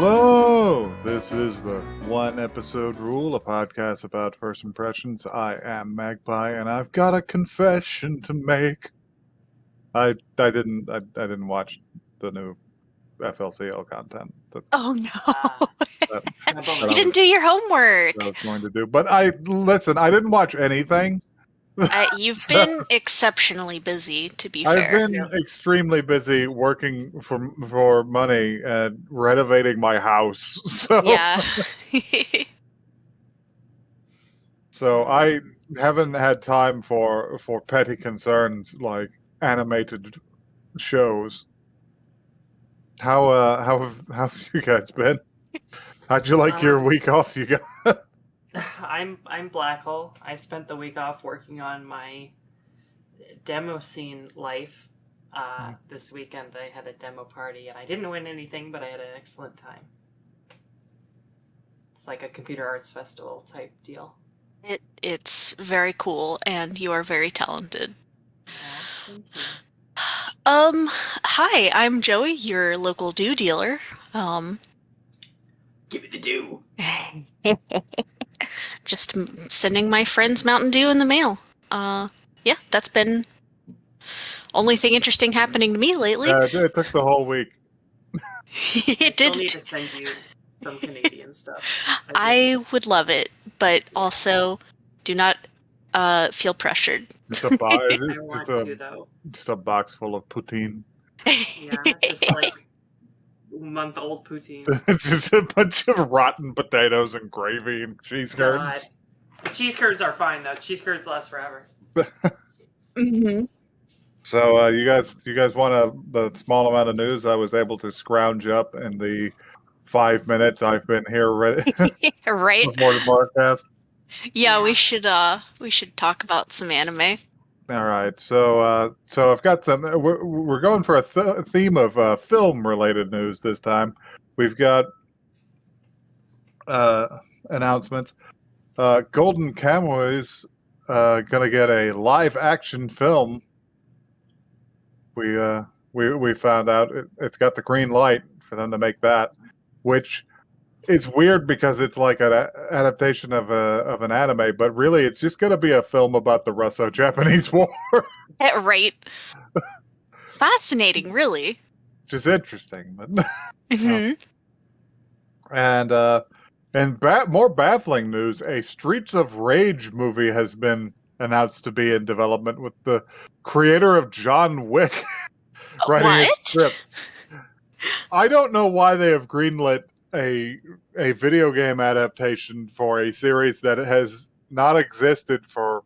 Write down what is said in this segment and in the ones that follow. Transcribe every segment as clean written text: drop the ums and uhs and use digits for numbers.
Hello! This is the One Episode Rule, a podcast about first impressions. I am Magpie, and I've got a confession to make. I didn't watch the new FLCL content Oh no! that You didn't do your homework. I was going to do. But I didn't watch anything. You've So, been exceptionally busy, to be I've fair. been extremely busy working for money and renovating my house. So Yeah. So I haven't had time for petty concerns like animated shows. How have you guys been? How'd you like your week off? You got I'm Black Hole. I spent the week off working on my demo scene life. This weekend I had a demo party and I didn't win anything, but I had an excellent time. It's like a computer arts festival type deal. It's very cool, and you are very talented. Thank you. Hi, I'm Joey, your local dew dealer. Give me the dew. Just sending my friends Mountain Dew in the mail. Yeah, that's been only thing interesting happening to me lately. it took the whole week. It I still did. need to send you some Canadian stuff. I would love it, but also do not feel pressured. It's a box. I It's want to though. just a box full of poutine. Yeah, just like month-old poutine. It's just a bunch of rotten potatoes and gravy and cheese curds. Cheese curds are fine though. Cheese curds last forever. Mm-hmm. So you guys want the small amount of news I was able to scrounge up in the 5 minutes I've been here ready Right? before the broadcast? Yeah, we should talk about some anime. All right, so I've got some. We're going for a theme of film-related news this time. We've got announcements. Golden Kamui's gonna get a live-action film. We found out it's got the green light for them to make that, which is weird because it's like an adaptation of an anime, but really it's just going to be a film about the Russo-Japanese War. Right. Fascinating, really. Which is interesting. But Mm-hmm. And more baffling news: a Streets of Rage movie has been announced to be in development with the creator of John Wick writing its script. I don't know why they have greenlit a video game adaptation for a series that has not existed for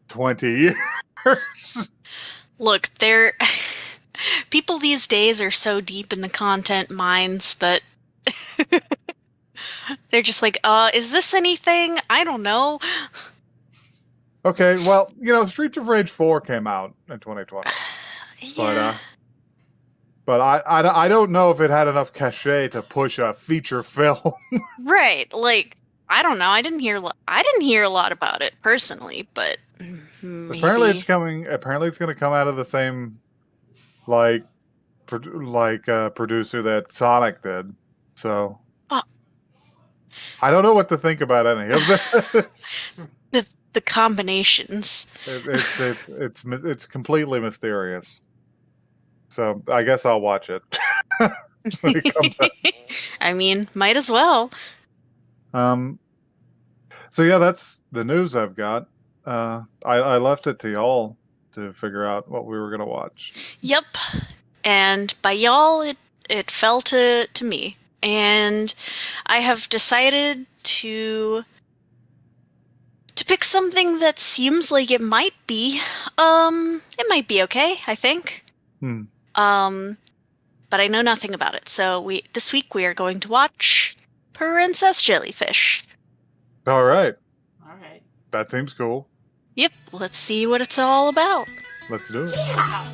20 years. Look, people these days are so deep in the content mines that they're just like, is this anything? I don't know. Okay, well, Streets of Rage 4 came out in 2020. Yeah. But I don't know if it had enough cachet to push a feature film. Right. Like, I don't know. I didn't hear a lot about it personally, but maybe. Apparently it's coming. Apparently it's going to come out of the same producer that Sonic did. So I don't know what to think about any of this. The combinations. It's completely mysterious. So I guess I'll watch it. When it comes out. I mean, might as well. So yeah, that's the news I've got. I left it to y'all to figure out what we were gonna watch. Yep. And by y'all, it fell to me. And I have decided to pick something that seems like it might be okay, I think. But I know nothing about it. So this week we are going to watch Princess Jellyfish. All right. That seems cool. Yep, let's see what it's all about. Let's do it. Yeah.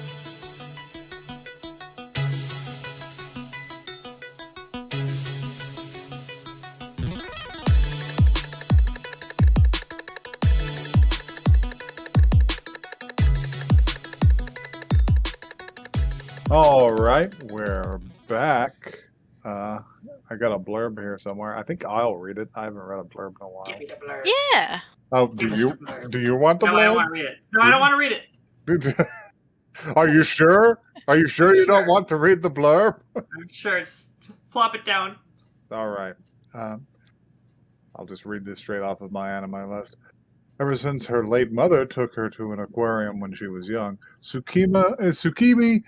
All right, we're back. I got a blurb here somewhere. I think I'll read it. I haven't read a blurb in a while. Give me the blurb. Yeah. Oh, Give us the blurb. do you want the No, blurb? I don't want to read it. No, I don't want to read it. Are you sure? Are you sure you don't Sure. want to read the blurb? I'm sure. Just flop it down. All right. I'll just read this straight off of my anime list. Ever since her late mother took her to an aquarium when she was young, Tsukimi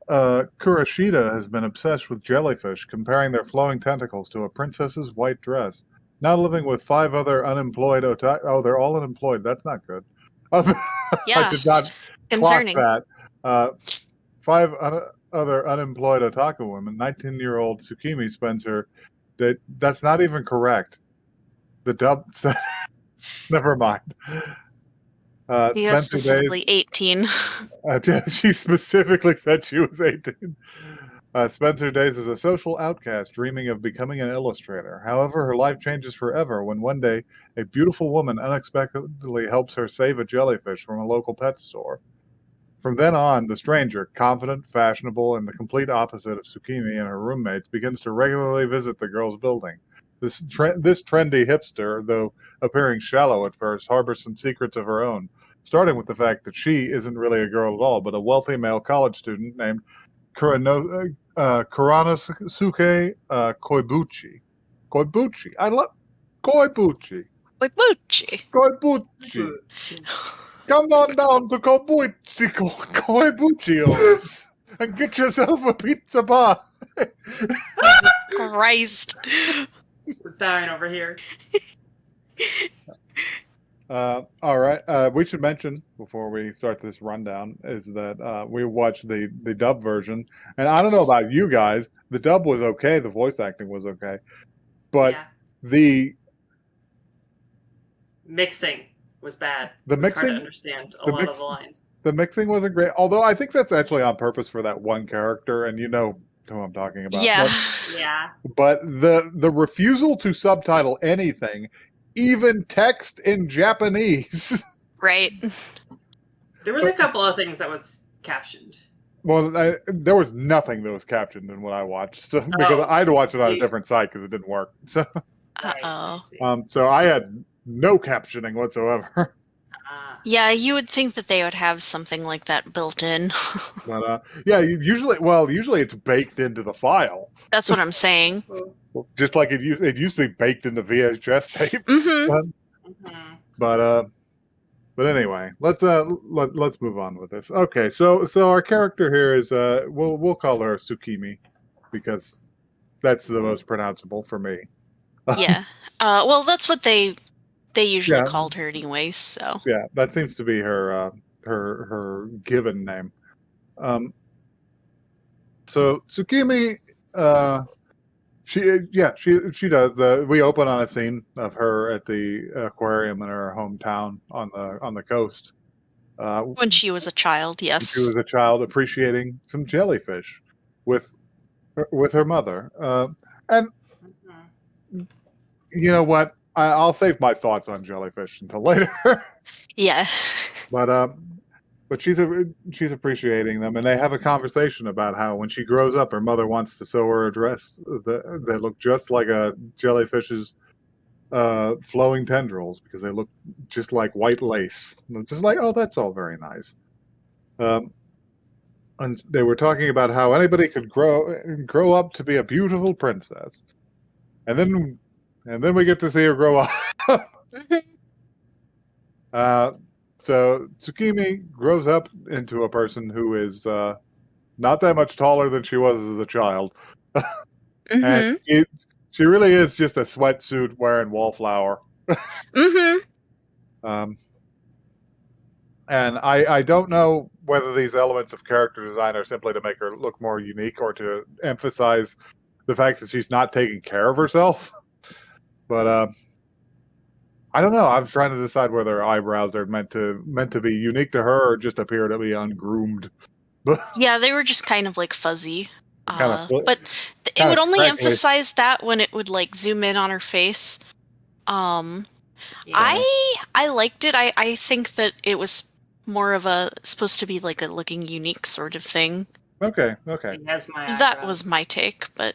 Kurashida has been obsessed with jellyfish, comparing their flowing tentacles to a princess's white dress. Now living with 5 other unemployed oh, they're all unemployed. That's not good. I Yeah. did not clock Concerning. that. 5 other unemployed otaku women. 19-year-old Tsukimi spends her. That's not even correct. The dub. Never mind. He was Spends her days. specifically 18. She specifically said she was 18. Spends her days as a social outcast, dreaming of becoming an illustrator. However, her life changes forever when one day a beautiful woman unexpectedly helps her save a jellyfish from a local pet store. From then on, the stranger, confident, fashionable, and the complete opposite of Tsukimi and her roommates, begins to regularly visit the girl's building. This trendy hipster, though appearing shallow at first, harbors some secrets of her own, starting with the fact that she isn't really a girl at all, but a wealthy male college student named Kuranosuke Koibuchi. Koibuchi. I love Koibuchi. Like Moochie. Koibuchi. Come on down to Koibuchi's and get yourself a pizza pie. Jesus Christ. We're dying over here. All right. We should mention before we start this rundown is that we watched the dub version, and I don't know about you guys. The dub was okay. The voice acting was okay, but Yeah. the Mixing was bad. The It was mixing- hard to understand a the lot mix- of the lines. the mixing wasn't great. Although I think that's actually on purpose for that one character, and you know who I'm talking about. Yeah. Yeah. But the refusal to subtitle anything, even text in Japanese. Right. There was a couple of things that was captioned. Well, there was nothing that was captioned in what I watched because I had to watch it on a different site because it didn't work. So, Uh-oh. so I had no captioning whatsoever. Yeah, you would think that they would have something like that built in. But yeah, usually it's baked into the file. That's what I'm saying. Just like it used to be baked into VHS tapes. Mhm. But anyway, let's move on with this. Okay, so our character here is we'll call her Tsukimi because that's the most pronounceable for me. Yeah. Well, that's what they usually Yeah. called her anyways, so. Yeah, that seems to be her given name. So Tsukimi, she does. We open on a scene of her at the aquarium in her hometown on the coast. When she was a child, yes. She was a child appreciating some jellyfish with her mother. And you know what? I'll save my thoughts on jellyfish until later. Yeah. But she's appreciating them, and they have a conversation about how when she grows up, her mother wants to sew her a dress that look just like a jellyfish's flowing tendrils because they look just like white lace. And it's just like, oh, that's all very nice. And they were talking about how anybody could grow up to be a beautiful princess, and then we get to see her grow up. So Tsukimi grows up into a person who is not that much taller than she was as a child, and she really is just a sweatsuit wearing wallflower. And I don't know whether these elements of character design are simply to make her look more unique or to emphasize the fact that she's not taking care of herself. But I don't know. I'm trying to decide whether her eyebrows are meant to be unique to her or just appear to be ungroomed. Yeah, they were just kind of like fuzzy. But it would only emphasize that when it would like zoom in on her face. I liked it. I think that it was more of a supposed to be like a looking unique sort of thing. Okay. He has my eyebrows. That was my take, but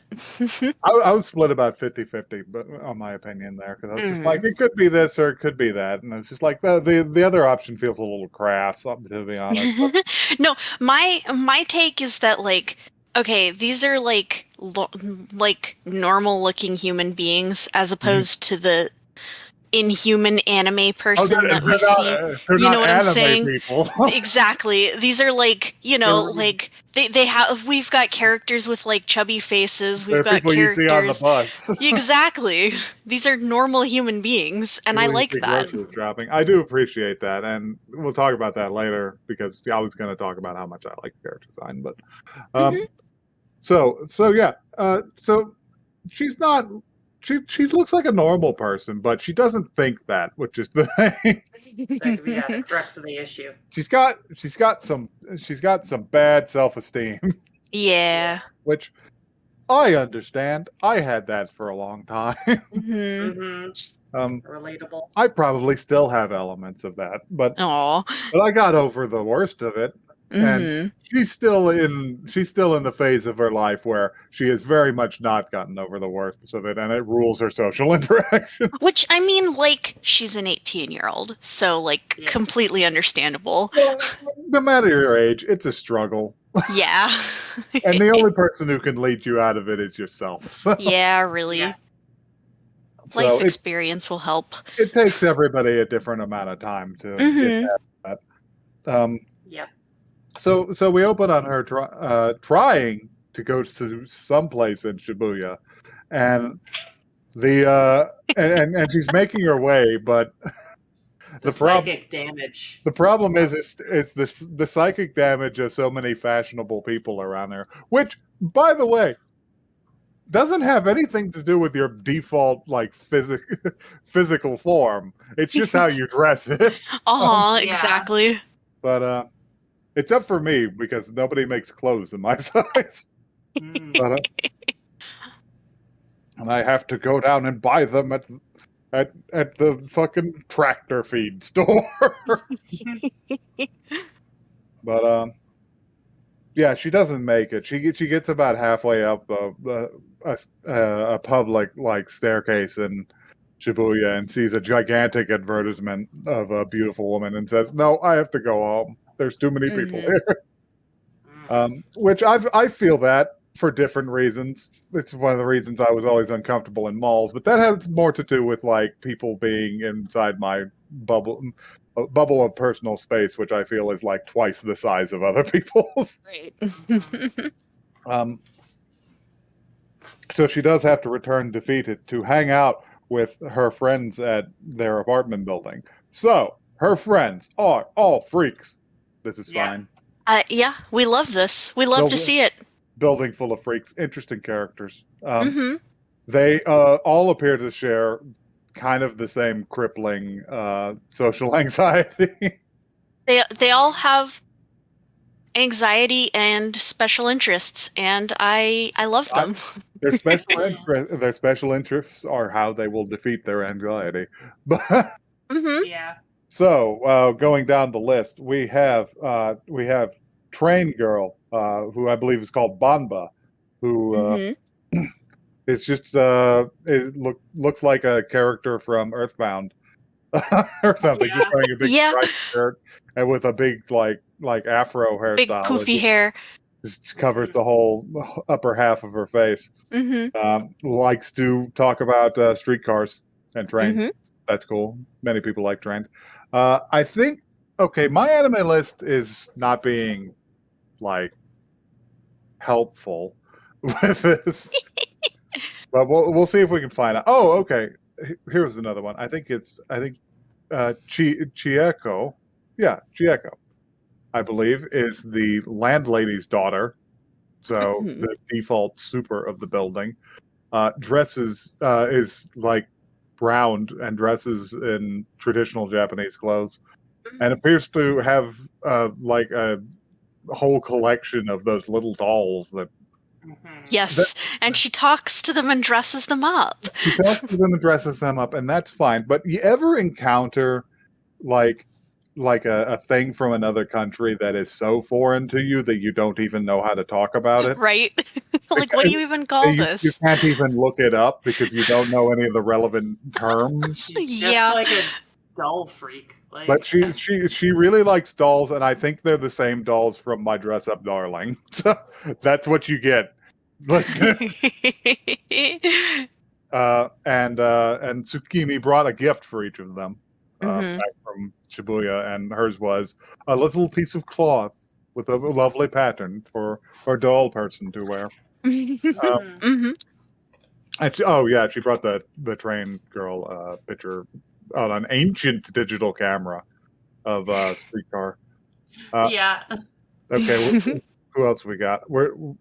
I was split about 50-50, but on my opinion there, because I was just like, it could be this or it could be that, and it's just like the other option feels a little crass, to be honest. No, my take is that, like, okay, these are like normal looking human beings as opposed to the inhuman anime person that we see. They're You know not what I'm anime saying? people. Exactly. These are like, like they have, we've got characters with like chubby faces. They're We've got people you see on the characters. bus. Exactly. These are normal human beings, and I People you like see that. grocery shopping. I do appreciate that, and we'll talk about that later because I was going to talk about how much I like character design, but so yeah, so she's not. She looks like a normal person, but she doesn't think that, which is the thing. That could be the crux of the issue. She's got some bad self-esteem, Yeah. which I understand. I had that for a long time. Relatable. I probably still have elements of that, but Aw. I got over the worst of it, and she's still in the phase of her life where she has very much not gotten over the worst of it, and it rules her social interactions. Which, I mean, like, she's an 18-year-old, so, like, completely understandable. Well, no matter your age, it's a struggle. Yeah. And the only person who can lead you out of it is yourself. So, yeah, really. Yeah. Life experience will help. It takes everybody a different amount of time to get past that. Yep. So we open on her trying to go to someplace in Shibuya, and and she's making her way, but the psychic damage. The problem is the psychic damage of so many fashionable people around there, which, by the way, doesn't have anything to do with your default like physical form. It's just how you dress it. Exactly. But it's up for me because nobody makes clothes in my size. But, and I have to go down and buy them at the fucking tractor feed store. But yeah, she doesn't make it. She gets about halfway up a public like staircase in Shibuya and sees a gigantic advertisement of a beautiful woman and says, "No, I have to go home. There's too many people here." Which I feel that for different reasons. It's one of the reasons I was always uncomfortable in malls, but that has more to do with like people being inside my bubble of personal space, which I feel is like twice the size of other people's. Right. So she does have to return defeated to hang out with her friends at their apartment building. So her friends are all freaks. This is fine. Yeah, we love this. We love to see it. Building full of freaks, interesting characters. They all appear to share kind of the same crippling social anxiety. They all have anxiety and special interests, and I love them. Their special interests are how they will defeat their anxiety. But yeah. So going down the list, we have Train Girl, who I believe is called Banba, who is just looks like a character from Earthbound or something, just wearing a big striped shirt and with a big like afro hairstyle, big poofy hair, just covers the whole upper half of her face. Likes to talk about streetcars and trains. That's cool. Many people like trains. I think my anime list is not being like helpful with this, but we'll see if we can find out. Oh, okay. Here's another one. I think Chieko. Yeah, Chieko, I believe, is the landlady's daughter. So the default super of the building. Dresses is like brown and dresses in traditional Japanese clothes, and appears to have like a whole collection of those little dolls that. Yes, and she talks to them and dresses them up. She talks to them and dresses them up, and that's fine. But you ever encounter like like a thing from another country that is so foreign to you that you don't even know how to talk about it. Right? Like, what do you even call You this? can't even look it up because you don't know any of the relevant terms. She's just Yeah. like a doll freak. Like, But she really likes dolls, and I think they're the same dolls from My Dress Up Darling. So that's what you get. Listen, and Tsukimi brought a gift for each of them Mhm. back from Shibuya, and hers was a little piece of cloth with a lovely pattern for a doll person to wear. mhm. Mhm. And she brought the train girl picture on an ancient digital camera of Streetcar. Uh, Yeah. okay, who else we got?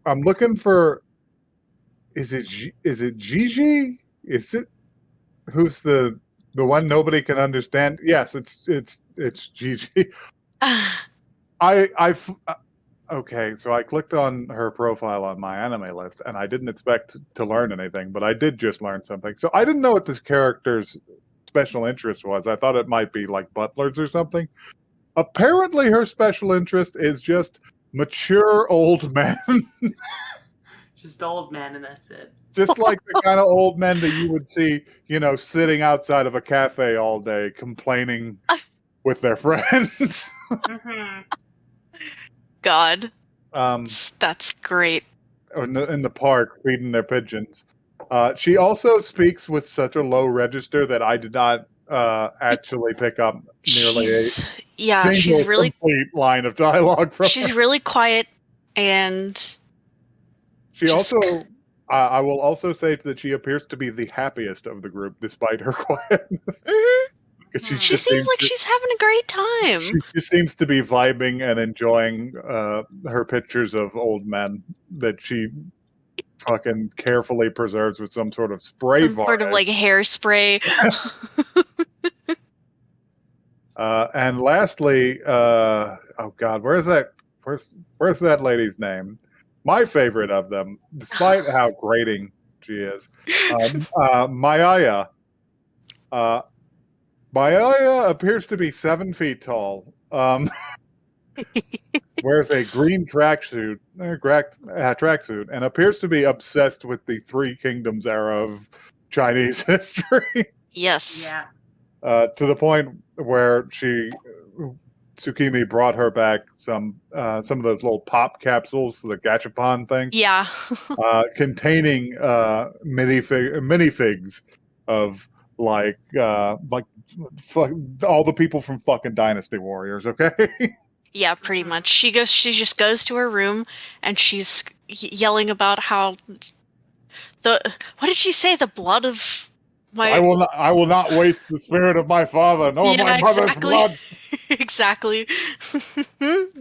I'm looking for. Is it Gigi? Is it who's the one nobody can understand? Yes, it's Gigi. Okay, so I clicked on her profile on my anime list, and I didn't expect to learn anything, but I did just learn something. So I didn't know what this character's special interest was. I thought it might be like butlers or something. Apparently, her special interest is just mature old men, Just old men, and that's it. just like the kind of old men that you would see, sitting outside of a cafe all day complaining with their friends. Mm-hmm. God, um, that's great. in the park feeding their pigeons. She also speaks with such a low register that I did not actually pick up nearly a She's single really complete line of dialogue from her. she's really quiet and She just also, I will also say that she appears to be the happiest of the group, despite her quietness. Mhm. Because Hmm. She seems like she's having a great time. she seems to be vibing and enjoying her pictures of old men that she fucking carefully preserves with some sort of spray Some sort of varnish. like hairspray. And lastly, oh god, where's that lady's name? My favorite of them, despite how grating she is, Mayaya. Uh, Mayaya appears to be 7 feet tall. Wears a green tracksuit, and appears to be obsessed with the Three Kingdoms era of Chinese history. Yes. Yeah. To the point where Tsukimi brought her back some of those little pop capsules, the gachapon thing, Yeah. containing minifigs of fuck, all the people from fucking Dynasty Warriors. Okay. Yeah, pretty Mhm. much. She just goes to her room and she's yelling about how what did she say? The blood of my I will not waste the spirit of my father nor my Yeah, mother's exactly. blood. Exactly.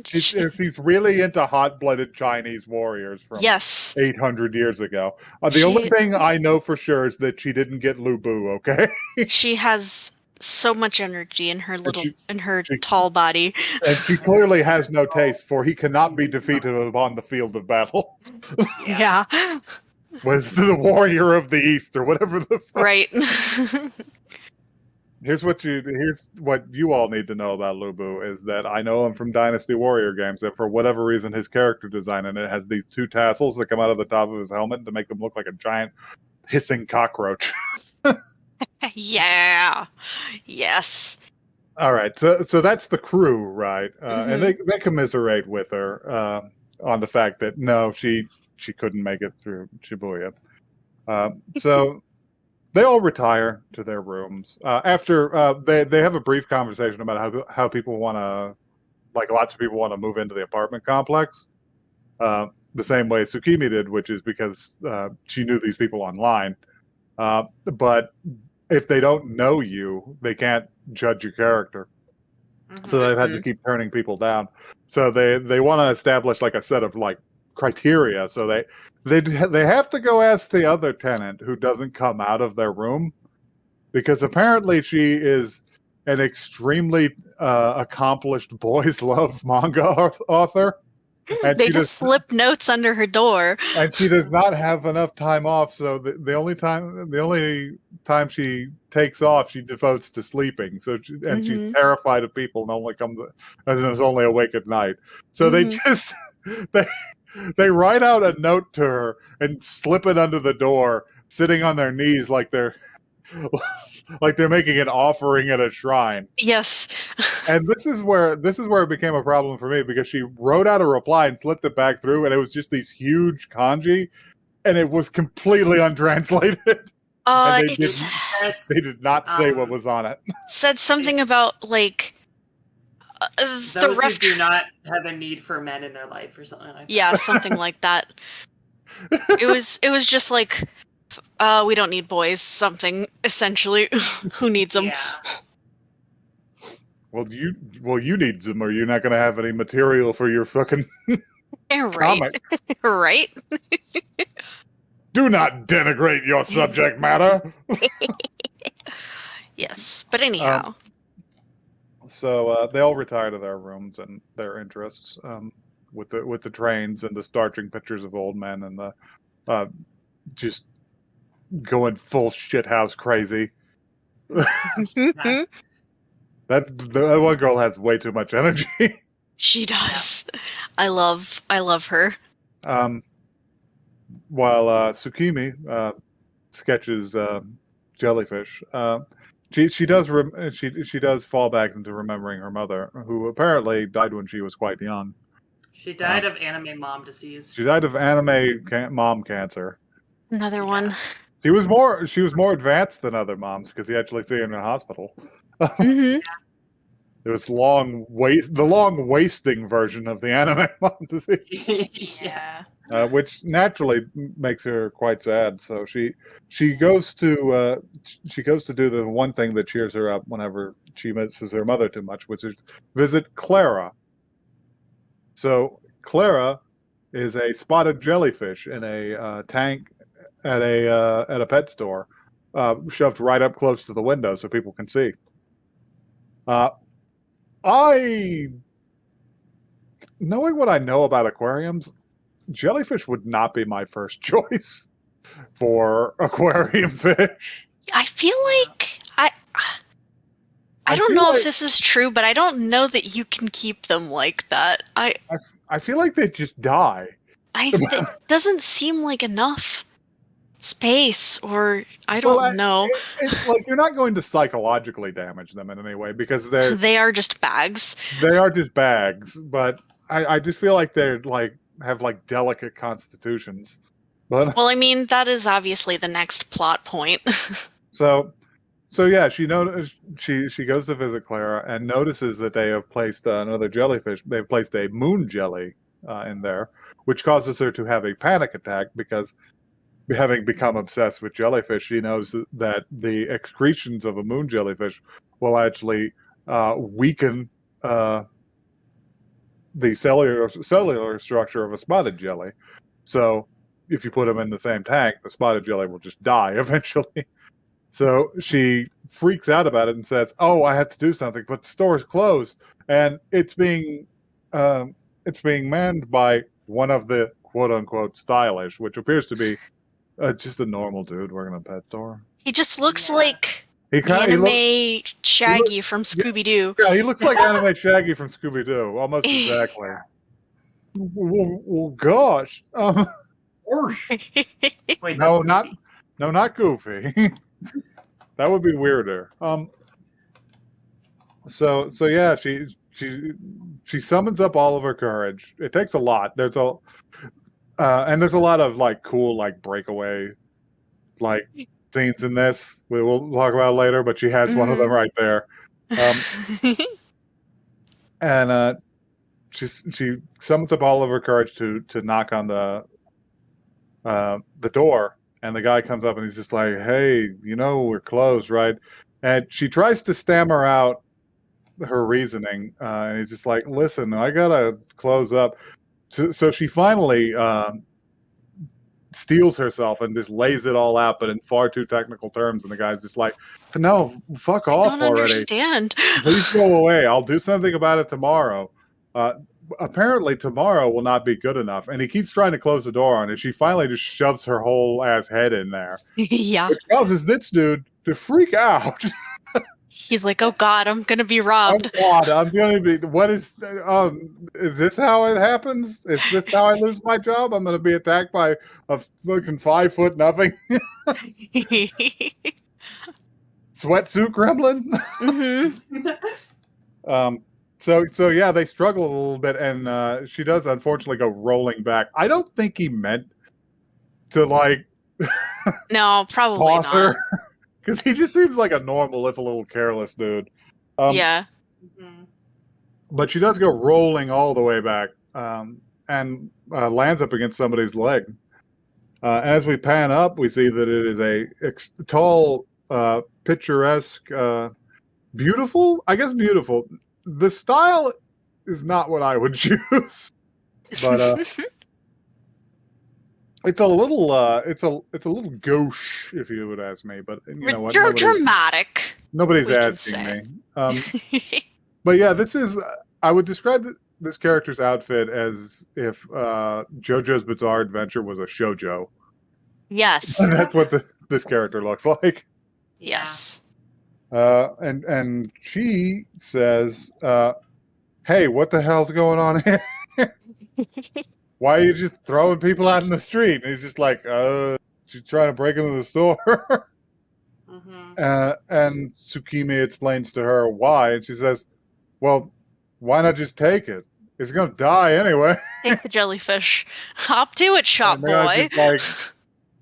She's really into hot-blooded Chinese warriors from Yes. 800 years ago. The only She thing I know for sure is that she didn't get Lu Bu, okay? she has so much energy in her and little she, in her she tall body. and she clearly has no taste, for he cannot be defeated upon the field of battle. Yeah. Yeah. Was the warrior of the East or whatever the fuck. Right. Here's what you all need to know about Lu Bu is that I know him from Dynasty Warrior games, that for whatever reason his character design in it has these two tassels that come out of the top of his helmet to make him look like a giant hissing cockroach. Yeah. Yes. All right, so that's the crew, right? And Mhm. they commiserate with her on the fact that no, she couldn't make it through Shibuya. So they all retire to their rooms after they have a brief conversation about how people want to, like, lots of people want to move into the apartment complex the same way Tsukimi did, which is because she knew these people online. But if they don't know you, they can't judge your character. So Mhm. they've had to keep turning people down. So they want to establish like a set of like criteria. So they have to go ask the other tenant who doesn't come out of their room, because apparently she is an extremely accomplished boys love manga author. And They just slip notes under her door. And she does not have enough time off, so the only time she takes off, she devotes to sleeping. So she's terrified of people and only comes and is only awake at night. So they just they write out a note to her and slip it under the door, sitting on their knees like they're making an offering at a shrine. Yes. And this is where it became a problem for me, because she wrote out a reply and slipped it back through, and it was just these huge kanji, and it was completely untranslated. And they did not say what was on it. Said something about like those who do not have a need for men in their life or something like that. Yeah, something like that. It was just like, we don't need boys, something, essentially. Who needs them? Yeah. Well, you need them, or you're not going to have any material for your fucking comics. Right? Do not denigrate your subject matter. Yes, but anyhow. So they all retire to their rooms and their interests, with the trains and the starching pictures of old men and the just going full shithouse crazy. That one girl has way too much energy. She does. I love her. While Tsukimi sketches Jellyfish, she does fall back into remembering her mother, who apparently died when she was quite young. She died of anime mom disease. She died of anime mom cancer. Another one. She was more advanced than other moms, because he actually see her in a hospital. It was the long wasting version of the anime mom disease. Yeah. Which naturally makes her quite sad. So she goes to do the one thing that cheers her up whenever she misses her mother too much, which is visit Clara. So Clara is a spotted jellyfish in a tank at a pet store, shoved right up close to the window so people can see. Knowing what I know about aquariums, jellyfish would not be my first choice for aquarium fish. I feel like I don't know if this is true, but I don't know that you can keep them like that. I feel like they just die. It doesn't seem like enough space, or I don't know. It's like you're not going to psychologically damage them in any way, because they are just bags. They are just bags, but I just feel like they're have delicate constitutions. But well, I mean, that is obviously the next plot point. So yeah, she goes to visit Clara and notices that they have placed another jellyfish. They've placed a moon jelly in there, which causes her to have a panic attack, because having become obsessed with jellyfish, she knows that the excretions of a moon jellyfish will actually weaken the cellular structure of a spotted jelly. So if you put them in the same tank, the spotted jelly will just die eventually. So she freaks out about it and says, "Oh, I have to do something, but the store is closed, and it's being manned by one of the quote unquote stylish," which appears to be just a normal dude working in a pet store. He just looks like anime Shaggy from Scooby-Doo. Yeah, he looks like anime Shaggy from Scooby-Doo, almost exactly. Well, gosh. Wait, no, not Goofy. That would be weirder. So yeah, she summons up all of her courage. It takes a lot. There's a lot of cool breakaway scenes in this. We'll talk about it later, but she has one of them right there. And she summons up all of her courage to knock on the door, and the guy comes up and he's just like, "Hey, we're closed, right?" And she tries to stammer out her reasoning, and he's just like, "Listen, I gotta close up." So she finally steals herself and just lays it all out, but in far too technical terms. And the guy's just like, "No, fuck off already. Understand. Please go away. I'll do something about it tomorrow." apparently tomorrow will not be good enough. And he keeps trying to close the door on it. She finally just shoves her whole ass head in there. Yeah. Which causes this dude to freak out. He's like, oh God, I'm going to be Oh robbed. God, I'm going to be, is this how it happens? Is this how I lose my job? I'm going to be attacked by a fucking 5 foot nothing sweatsuit gremlin. So yeah, they struggle a little bit, and she does unfortunately go rolling back. I don't think he meant to like No, probably toss not. her, because he just seems like a normal, if a little careless dude. Yeah. But she does go rolling all the way back, and lands up against somebody's leg. And as we pan up, we see that it is a tall, picturesque, beautiful. I guess beautiful. The style is not what I would choose, but it's a little, it's a little gauche, if you would ask me. But you know what? Dramatic. Nobody's asking me. But yeah, this is. I would describe this character's outfit as if JoJo's Bizarre Adventure was a shoujo. Yes. That's what this character looks like. Yes. And she says, "Hey, what the hell's going on here? Why are you just throwing people out in the street?" And he's just like, she's trying to break into the store." And Tsukimi explains to her why, and she says, "Well, why not just take it? It's gonna die anyway." Take the jellyfish. Hop to it, shop boy. Like,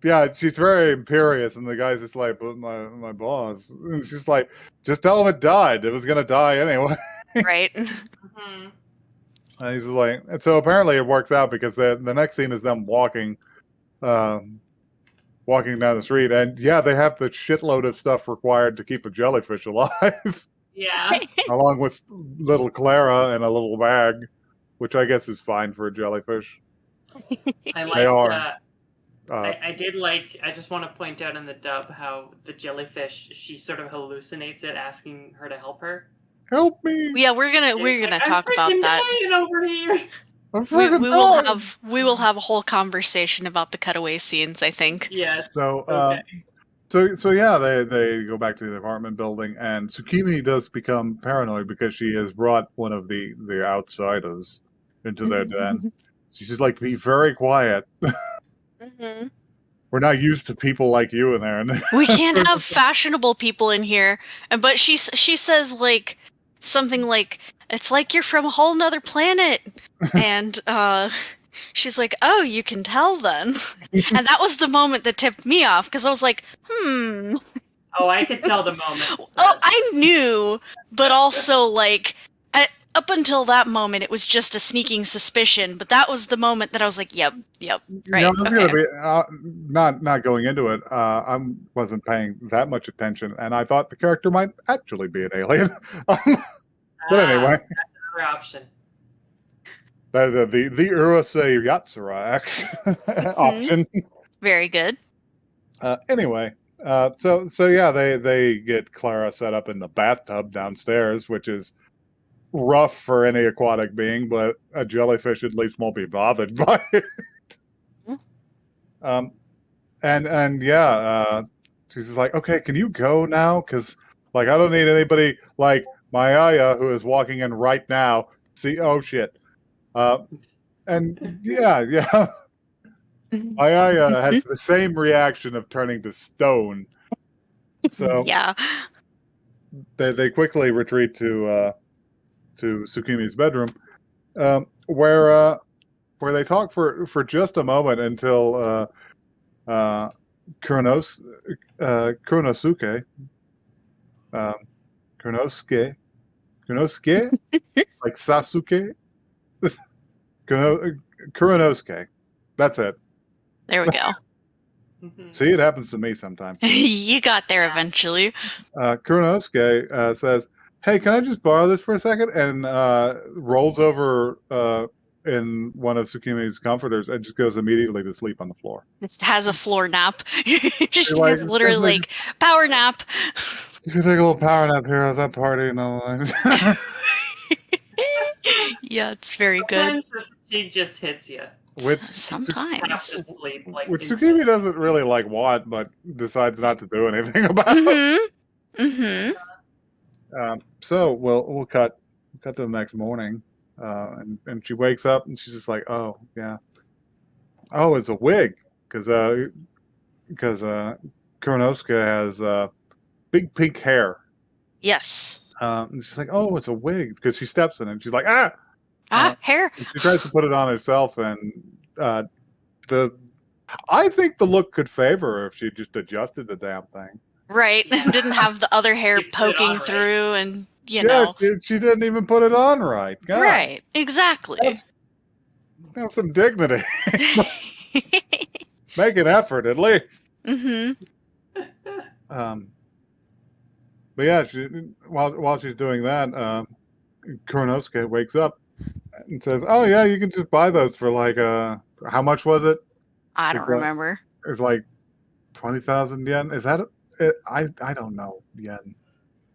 yeah, she's very imperious, and the guy's just like, "But my boss," and she's like, "Just tell him it died. It was gonna die anyway." Right. And he's just like, and so apparently it works out, because the next scene is them walking down the street, and yeah, they have the shitload of stuff required to keep a jellyfish alive. Yeah. Along with little Clara and a little bag, which I guess is fine for a jellyfish. I liked, they are. I did like. I just want to point out in the dub how the jellyfish, she sort of hallucinates it, asking her to help her. Help me! Yeah, we're gonna talk about that. Dying over here. We will have a whole conversation about the cutaway scenes, I think. Yes. So okay. So yeah, they go back to the apartment building, and Tsukimi does become paranoid because she has brought one of the outsiders into their den. She's just like, "Be very quiet. We're not used to people like you in there." And we can't have fashionable people in here. But she says like something like, "It's like you're from a whole nother planet," and she's like, "Oh, you can tell then." And that was the moment that tipped me off, because I was like, Oh, I could tell the moment. Oh, I knew, but also like up until that moment, it was just a sneaking suspicion. But that was the moment that I was like, "Yep, right." No, this is gonna be not going into it. I wasn't paying that much attention, and I thought the character might actually be an alien. But anyway, that's another option. The Urusei Yatsurax option. Very good. Anyway, so yeah, they get Clara set up in the bathtub downstairs, which is rough for any aquatic being, but a jellyfish at least won't be bothered by it. And yeah, she's just like, "Okay, can you go now? Because like I don't need anybody like my Aya, who is walking in right now. See, oh shit." And yeah. Aya has the same reaction of turning to stone. So yeah, they quickly retreat to Tsukimi's bedroom, where they talk for just a moment until Kuronosuke like Sasuke. Kuronosuke. That's it. There we go. See, it happens to me sometimes. You got there eventually. Kuronosuke says, "Hey, can I just borrow this for a second?" And rolls over in one of Tsukimi's comforters and just goes immediately to sleep on the floor. It has a floor nap. She like, is literally like, power nap. Just gonna take a little power nap here as I party and all that. Yeah, it's very good. Sometimes the fatigue just hits you. Sometimes. Sleep, like, Which Tsukimi doesn't really want, but decides not to do anything about. So we'll cut to the next morning, and she wakes up and she's just like, oh yeah, oh it's a wig because Kuronosuke has big pink hair. Yes. And she's like, oh, it's a wig because she steps in it. And she's like, hair. She tries to put it on herself, and I think the look could favor her if she just adjusted the damn thing. Right, Yeah. didn't have the other hair poking through, and you know. She didn't even put it on right. God. Right, exactly. Have some dignity. Make an effort at least. But yeah, while she's doing that, Kuronosuke wakes up and says, "Oh yeah, you can just buy those for like how much was it? I don't remember. It's like 20,000 yen. Is that it? I don't know yen.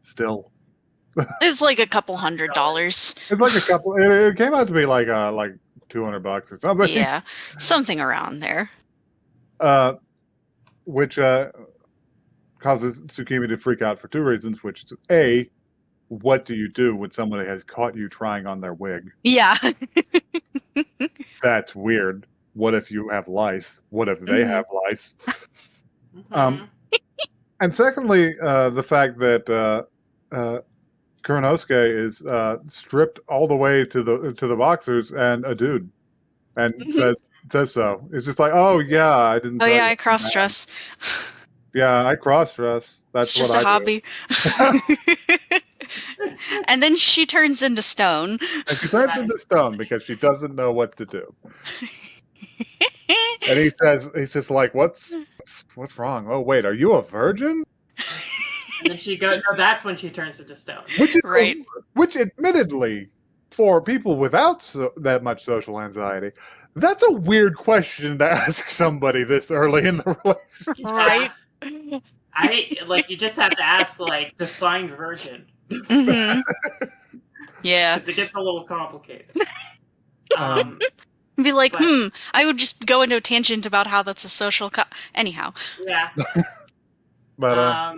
Still, it's like a couple $100. It's like a couple. It came out to be like $200 or something. Yeah, something around there. Which causes Tsukimi to freak out for two reasons. Which is A, what do you do when somebody has caught you trying on their wig? Yeah. That's weird. What if you have lice? What if they have lice? And secondly, the fact that Kuronosuke is stripped all the way to the boxers and a dude, and says so. It's just like, oh yeah, I didn't. Oh yeah, I cross dress. Yeah, I cross dress. That's it's just what a hobby. And then she turns into stone. And she turns into stone because she doesn't know what to do. And he's just like, what's wrong? Oh wait, are you a virgin? And then she goes. No, that's when she turns into stone. Which is right. Which, admittedly, for people without that much social anxiety, that's a weird question to ask somebody this early in the relationship. Right. You just have to ask, like, define virgin. Yeah. Because it gets a little complicated. Be like, I would just go into a tangent about how that's a social anyhow. Yeah. But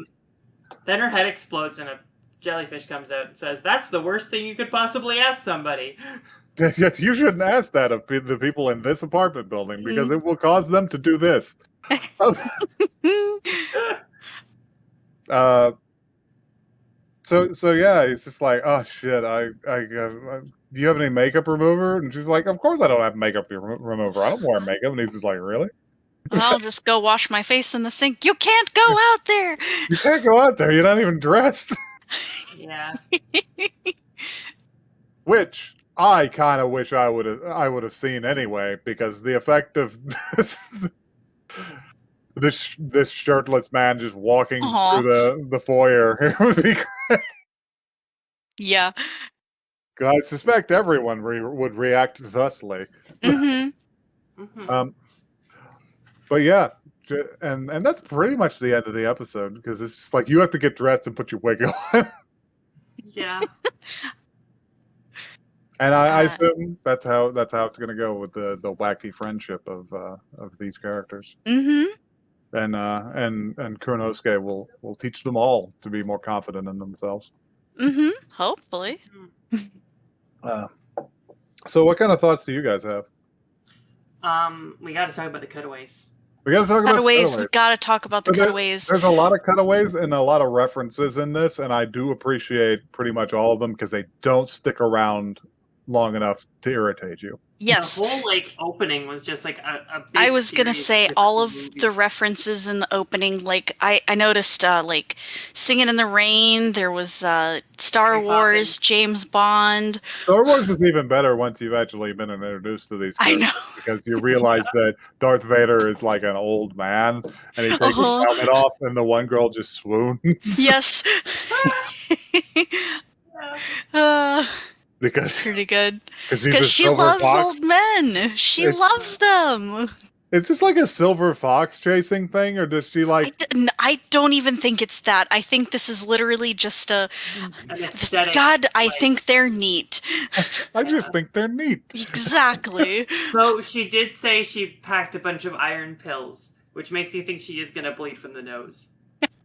then her head explodes and a jellyfish comes out and says, "That's the worst thing you could possibly ask somebody." You shouldn't ask that of the people in this apartment building because it will cause them to do this. So yeah, he's just like, oh shit, do you have any makeup remover? And she's like, of course I don't have makeup remover. I don't wear makeup. And he's just like, really? I'll just go wash my face in the sink. You can't go out there. You can't go out there. You're not even dressed. Yeah. Which I kind of wish I would have seen anyway, because the effect of this shirtless man just walking through the foyer would be great. Yeah. I suspect everyone would react thusly. But yeah, and that's pretty much the end of the episode, because it's just like you have to get dressed and put your wig on. Yeah. And I assume that's how it's going to go with the wacky friendship of these characters. And Kuronosuke will teach them all to be more confident in themselves. Hopefully. So what kind of thoughts do you guys have? We got to talk about the cutaways. We got to talk about cutaways. We got to talk about the cutaways. There's a lot of cutaways and a lot of references in this, and I do appreciate pretty much all of them because they don't stick around long enough to irritate you. Yes. The whole opening was just like a big I was gonna say all of the references in the opening, like I noticed like Singing in the Rain, there was Star Wars, James Bond. Star Wars was even better once you've actually been introduced to these characters. I know. Because you realize that Darth Vader is like an old man and he takes his helmet off and the one girl just swoons. Yes. Because it's pretty good. Because she loves old men. She loves them. Is this like a silver fox chasing thing, or does she like? I don't even think it's that. I think this is literally just An aesthetic. God, I like- think they're neat. I just think they're neat. Exactly. Though she did say she packed a bunch of iron pills, which makes you think she is gonna bleed from the nose.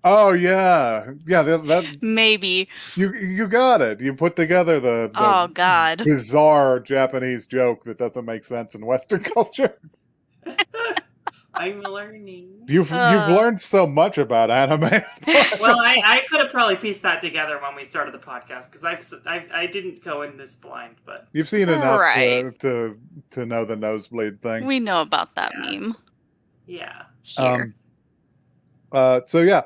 Oh yeah, yeah. That Maybe. you got it. You put together the Oh God. bizarre Japanese joke that doesn't make sense in Western culture. I'm learning. You've learned so much about anime. Well, I could have probably pieced that together when we started the podcast because I didn't go in this blind, but You've seen enough Right. to know the nosebleed thing. We know about that Yeah. meme yeah. here. So yeah,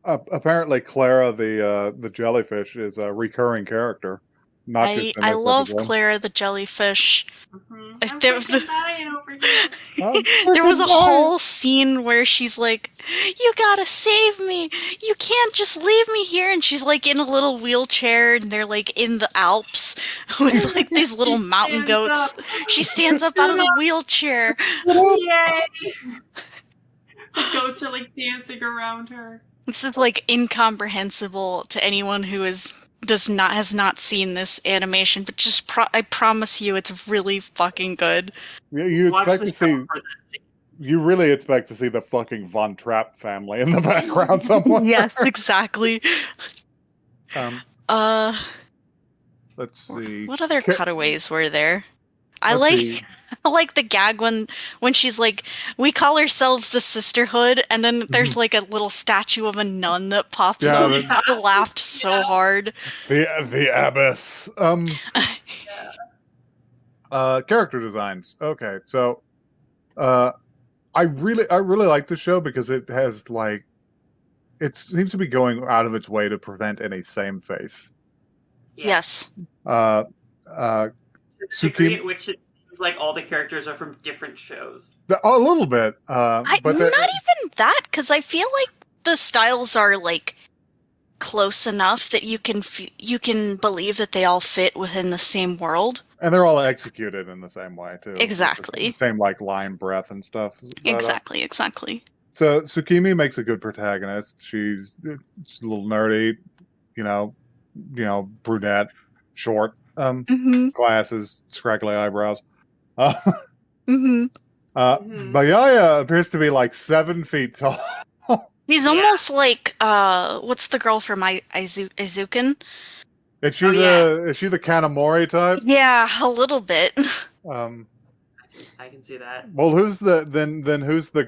apparently Clara the jellyfish is a recurring character, not just in I this love episode. Clara the jellyfish. I'm There was freaking dying over here. there was a freaking dying. whole scene where she's like, "You gotta save me! You can't just leave me here!" And she's like in a little wheelchair, and they're like in the Alps with like these little mountain Stands goats. up. She stands up out of the wheelchair. Yay! The goats are like dancing around her. This is like incomprehensible to anyone who has not seen this animation, but just I promise you, it's really fucking good. You Watch expect the to show see. for this scene. You really expect to see the fucking Von Trapp family in the background somewhere. Yes, exactly. Um, Uh, let's see. what other Ca- cutaways were there? Let's see. I like the gag when she's like, "We call ourselves the Sisterhood," and then there's like a little statue of a nun that pops Yeah, up. I laughed so hard. The abyss. Character designs. Okay, so I really like the show because it has like it seems to be going out of its way to prevent any same face. Yeah. Yes. Uh, To the degree Suki- at which it seems like all the characters are from different shows. a little bit. Not even that, because I feel like the styles are like close enough that you can believe that they all fit within the same world. And they're all executed in the same way too. Exactly. Same like line breath and stuff. But, Exactly. so Tsukimi makes a good protagonist. She's a little nerdy, you know, brunette, short, Mm-hmm. glasses, scraggly eyebrows. Mm-hmm. Mayaya appears to be like 7 feet tall. He's almost like what's the girl from Izuken? Is she the Kanamori type? Yeah, a little bit. I can see that. Well, who's the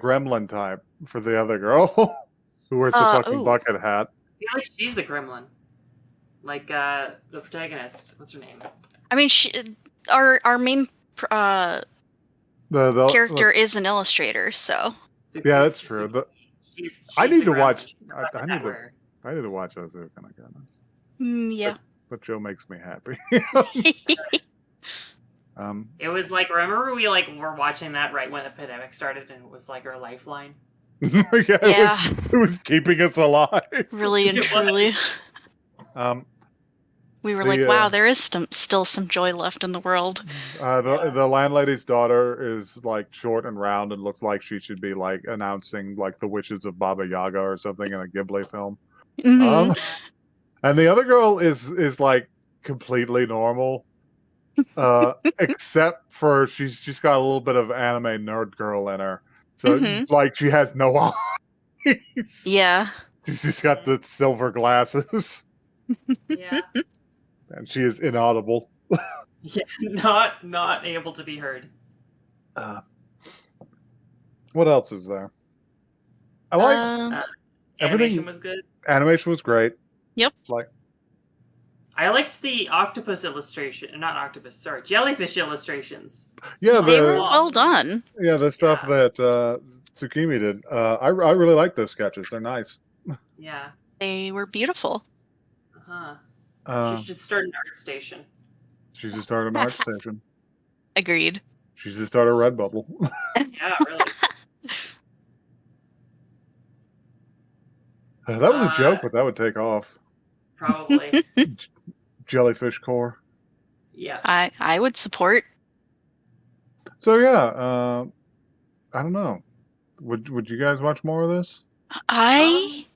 gremlin type for the other girl who wears the fucking bucket hat? I feel like she's the gremlin. Like the protagonist. What's her name? I mean, our main The character is an illustrator, so yeah, that's true. She's I need the to gremlin. watch. She's the I bucket need hat to. wearer. I need to watch Ozuka again. yeah. But Joe makes me happy. It was like, remember we like were watching that right when the pandemic started, and it was like our lifeline. Yeah, it was keeping us alive. Really and It was. truly. The, We were like, wow, there is still some joy left in the world. The landlady's daughter is like short and round and looks like she should be like announcing like the Witches of Baba Yaga or something in a Ghibli film. Mm-hmm. And the other girl is like completely normal, except for she's got a little bit of anime nerd girl in her. So like she has no eyes. Yeah. She's just got the silver glasses. Yeah. And she is inaudible. Yeah, not able to be heard. What else is there? I like everything. Animation was good. Animation was great. Yep. Like I liked the octopus illustration, not octopus, sorry, jellyfish illustrations. yeah, They were well done. Yeah, the stuff that Tsukimi did. I really like those sketches. They're nice. Yeah. They were beautiful. She should start an art station. She should start an art station. Agreed. She should start a Redbubble. Yeah, really. That was a joke, but that would take off. Probably. Jellyfish core. Yeah. I would support. So yeah, I don't know. Would you guys watch more of this? I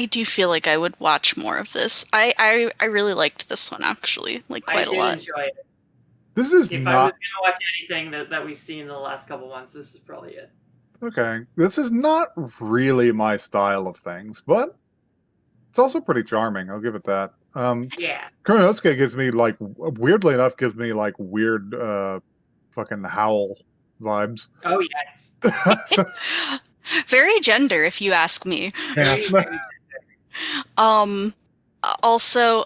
do feel like I would watch more of this. I really liked this one actually, like quite a lot. I did enjoy it. This is if not. I was gonna watch anything that we've seen in the last couple months, this is probably it. Okay, this is not really my style of things, but it's also pretty charming. I'll give it that. Yeah. Kuronosuke gives me like, weirdly enough, gives me like weird, fucking Howl vibes. Oh yes. So, Very gender, if you ask me. yeah. Also,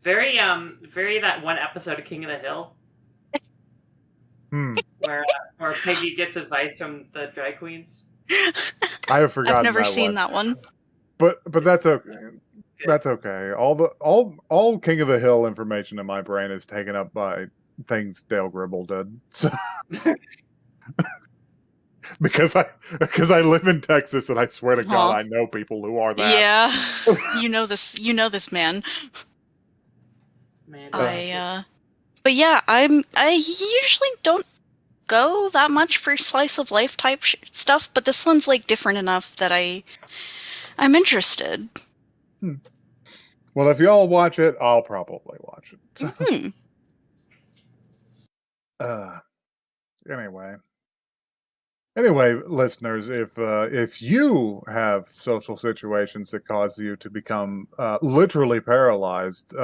very that one episode of King of the Hill. Where Peggy gets advice from the drag queens. I have forgotten. I've never seen that one. But that's okay. That's okay. All King of the Hill information in my brain is taken up by things Dale Gribble did. So because I live in Texas and I swear to God I know people who are that. Yeah. you know this man. Man. But yeah, I usually don't go that much for slice of life type stuff, but this one's like different enough that I'm interested. Well, if y'all watch it, I'll probably watch it. Anyway, listeners, if you have social situations that cause you to become literally paralyzed,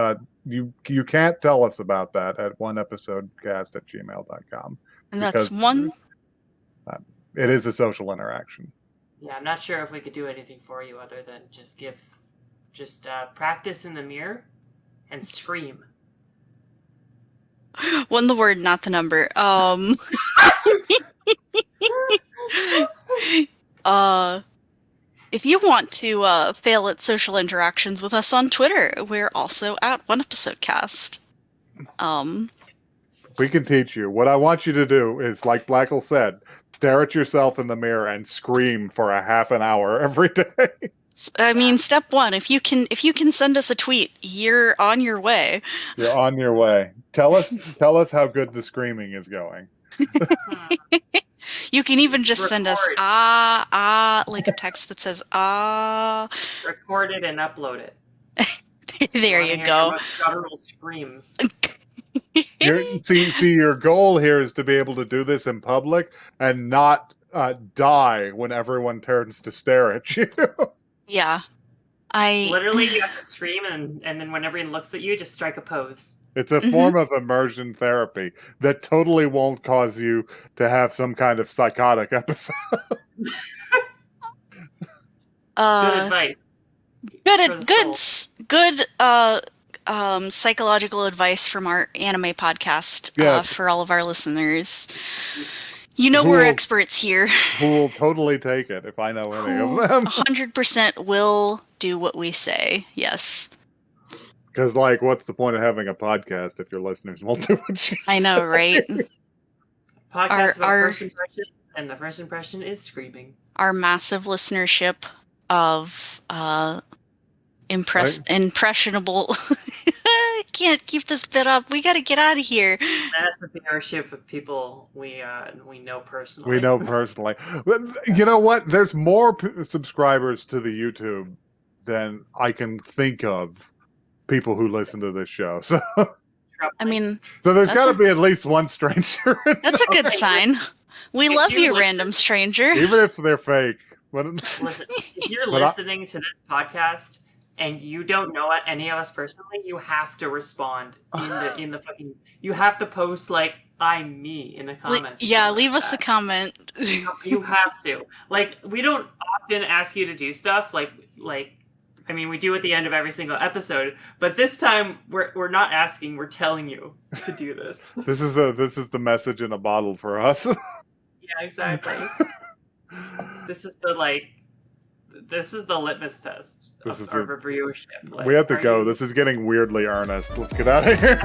you can't tell us about that at oneepisodecast@gmail.com. And that's one. It is a social interaction. Yeah, I'm not sure if we could do anything for you other than just practice in the mirror and scream. One the word, not the number. If you want to fail at social interactions with us on Twitter, we're also at OneEpisodeCast. We can teach you. What I want you to do is, like Blackle said, stare at yourself in the mirror and scream for a half an hour every day. I mean, step one, if you can send us a tweet, you're on your way. You're on your way. Tell us how good the screaming is going. You can even just send us like a text that says Record it and upload it. There you go. Most guttural screams. See, your goal here is to be able to do this in public and not die when everyone turns to stare at you. Yeah. Literally, you have to scream, and then when everyone looks at you, just strike a pose. It's a form of immersion therapy that totally won't cause you to have some kind of psychotic episode. Good advice. Good psychological advice from our anime podcast for all of our listeners. You know we're experts here. Who will totally take it if I know any of them. 100% will do what we say. Yes. Because, like, what's the point of having a podcast if your listeners won't do what you say? I know, right? Podcast about first impression, and the first impression is screaming. Our massive listenership of impressionable... I can't keep this bit up. We got to get out of here. Massive viewership of people we know personally. We know personally. You know what? There's more subscribers to the YouTube than I can think of people who listen to this show. So, I mean, so there's got to be at least one stranger. That's a good sign. We love you, random stranger. Even if they're fake. Listen, if you're listening to this podcast and you don't know any of us personally, you have to respond in the fucking. You have to post like "I'm me" in the comments. Leave us a comment. You have to. Like, we don't often ask you to do stuff like. I mean, we do at the end of every single episode, but this time we're not asking. We're telling you to do this. This is the message in a bottle for us. Yeah, exactly. This is the litmus test of our viewership. We have to go. This is getting weirdly earnest. Let's get out of here.